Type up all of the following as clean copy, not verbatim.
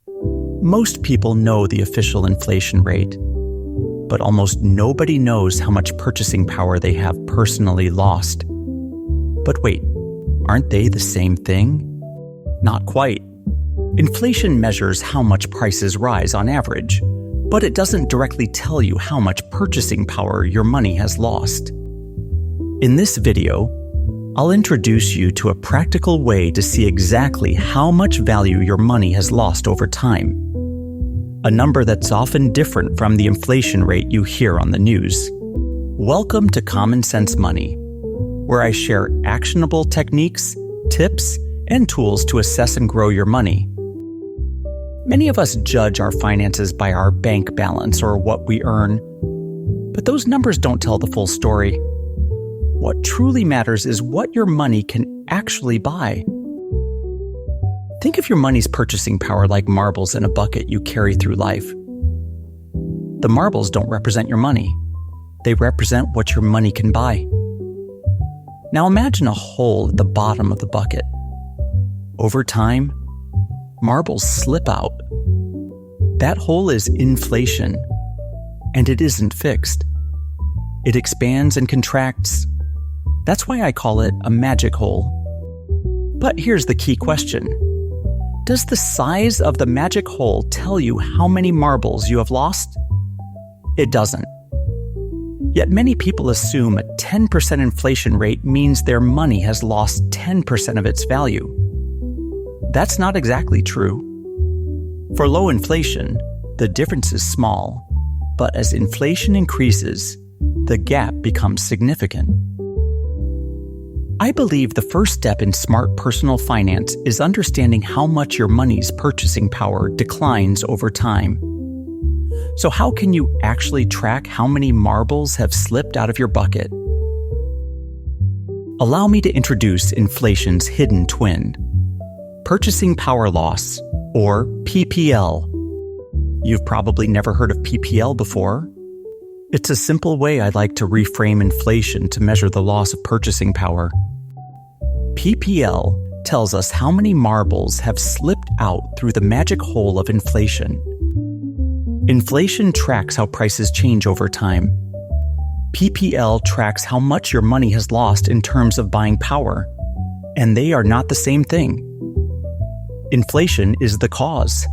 Most people know the official inflation rate, but almost nobody knows how much purchasing power they have personally lost. But wait, aren't they the same thing? Not quite. Inflation measures how much prices rise on average, but it doesn't directly tell you how much purchasing power your money has lost. In this video, I'll introduce you to a practical way to see exactly how much value your money has lost over time. A number that's often different from the inflation rate you hear on the news. Welcome to Common Sense Money, where I share actionable techniques, tips, and tools to assess and grow your money. Many of us judge our finances by our bank balance or what we earn, but those numbers don't tell the full story. What truly matters is what your money can actually buy. Think of your money's purchasing power like marbles in a bucket you carry through life. The marbles don't represent your money. They represent what your money can buy. Now imagine a hole at the bottom of the bucket. Over time, marbles slip out. That hole is inflation, and it isn't fixed. It expands and contracts. That's why I call it a magic hole. But here's the key question. Does the size of the magic hole tell you how many marbles you have lost? It doesn't. Yet many people assume a 10% inflation rate means their money has lost 10% of its value. That's not exactly true. For low inflation, the difference is small, but as inflation increases, the gap becomes significant. I believe the first step in smart personal finance is understanding how much your money's purchasing power declines over time. So how can you actually track how many marbles have slipped out of your bucket? Allow me to introduce inflation's hidden twin, purchasing power loss, or PPL. You've probably never heard of PPL before. It's a simple way I like to reframe inflation to measure the loss of purchasing power. PPL tells us how many marbles have slipped out through the magic hole of inflation. Inflation tracks how prices change over time. PPL tracks how much your money has lost in terms of buying power, and they are not the same thing. Inflation is the cause.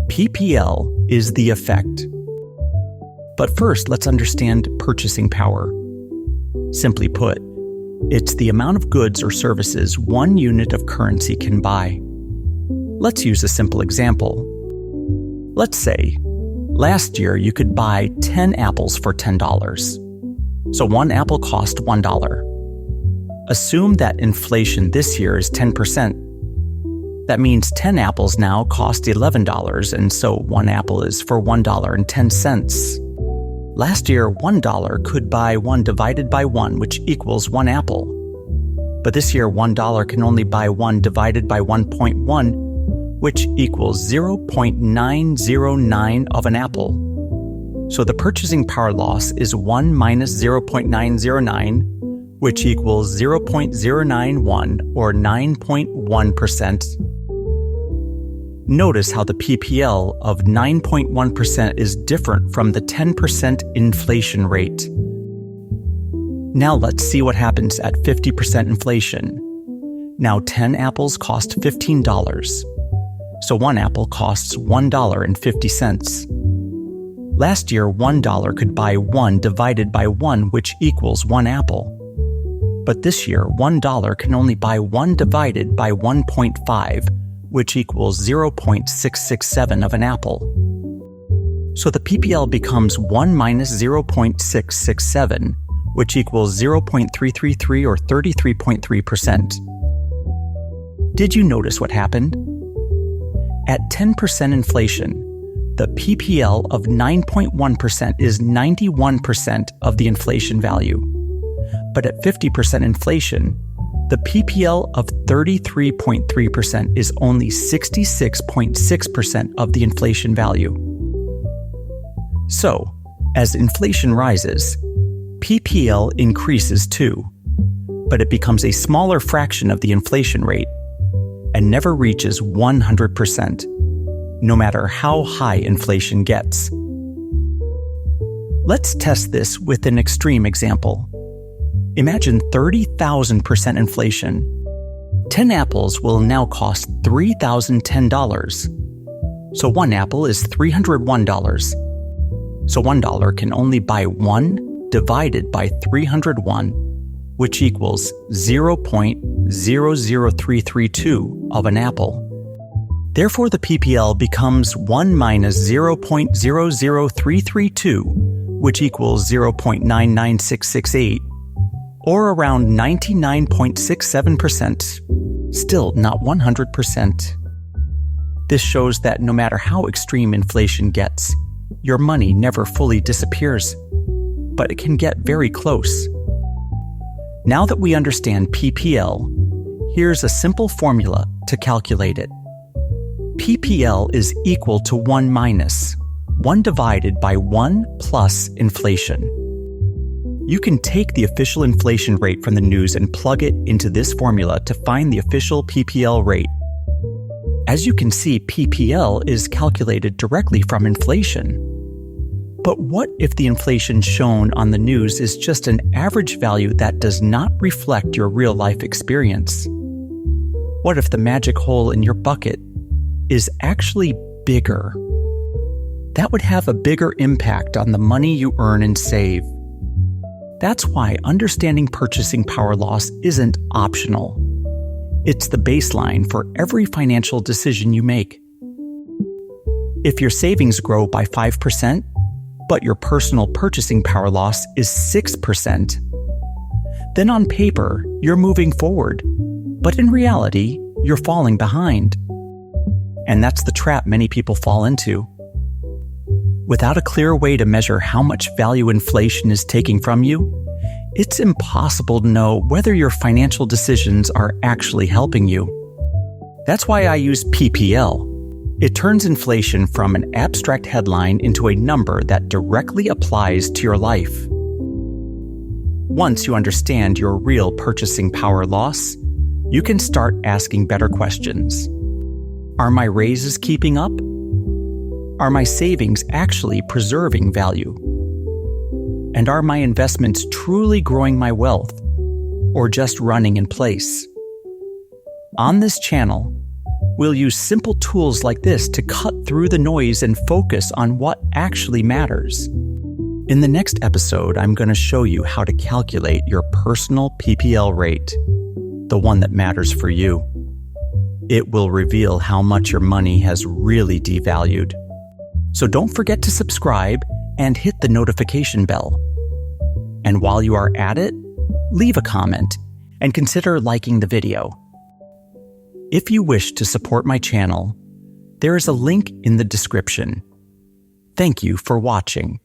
PPL is the effect. But first, let's understand purchasing power. Simply put, it's the amount of goods or services one unit of currency can buy. Let's use a simple example. Let's say, last year you could buy 10 apples for $10. So one apple cost $1. Assume that inflation this year is 10%. That means 10 apples now cost $11, and so one apple is for $1.10. Last year, $1 could buy 1 divided by 1, which equals 1 apple. But this year, $1 can only buy 1 divided by 1.1, which equals 0.909 of an apple. So the purchasing power loss is 1 minus 0.909, which equals 0.091 or 9.1%. Notice how the PPL of 9.1% is different from the 10% inflation rate. Now let's see what happens at 50% inflation. Now 10 apples cost $15, so one apple costs $1.50. Last year, $1 could buy 1 divided by 1, which equals 1 apple. But this year, $1 can only buy 1 divided by 1.5, which equals 0.667 of an apple. So the PPL becomes 1 minus 0.667, which equals 0.333 or 33.3%. Did you notice what happened? At 10% inflation, the PPL of 9.1% is 91% of the inflation value. But at 50% inflation, the PPL of 33.3% is only 66.6% of the inflation value. So, as inflation rises, PPL increases too, but it becomes a smaller fraction of the inflation rate and never reaches 100%. no matter how high inflation gets. Let's test this with an extreme example. Imagine 30,000% inflation. 10 apples will now cost $3,010. So one apple is $301. So $1 can only buy 1 divided by 301, which equals 0.00332 of an apple. Therefore, the PPL becomes 1 minus 0.00332, which equals 0.99668, or around 99.67%. Still not 100%. This shows that no matter how extreme inflation gets, your money never fully disappears, but it can get very close. Now that we understand PPL, here's a simple formula to calculate it. PPL is equal to 1 minus 1 divided by 1 plus inflation. You can take the official inflation rate from the news and plug it into this formula to find the official PPL rate. As you can see, PPL is calculated directly from inflation. But what if the inflation shown on the news is just an average value that does not reflect your real-life experience? What if the magic hole in your bucket is actually bigger? That would have a bigger impact on the money you earn and save. That's why understanding purchasing power loss isn't optional. It's the baseline for every financial decision you make. If your savings grow by 5%, but your personal purchasing power loss is 6%, then on paper, you're moving forward, but in reality, you're falling behind. And that's the trap many people fall into. Without a clear way to measure how much value inflation is taking from you, it's impossible to know whether your financial decisions are actually helping you. That's why I use PPL. It turns inflation from an abstract headline into a number that directly applies to your life. Once you understand your real purchasing power loss, you can start asking better questions. Are my raises keeping up? Are my savings actually preserving value? And are my investments truly growing my wealth, or just running in place? On this channel, we'll use simple tools like this to cut through the noise and focus on what actually matters. In the next episode, I'm going to show you how to calculate your personal PPL rate, the one that matters for you. It will reveal how much your money has really devalued. So don't forget to subscribe and hit the notification bell. And while you are at it, leave a comment and consider liking the video. If you wish to support my channel, there is a link in the description. Thank you for watching.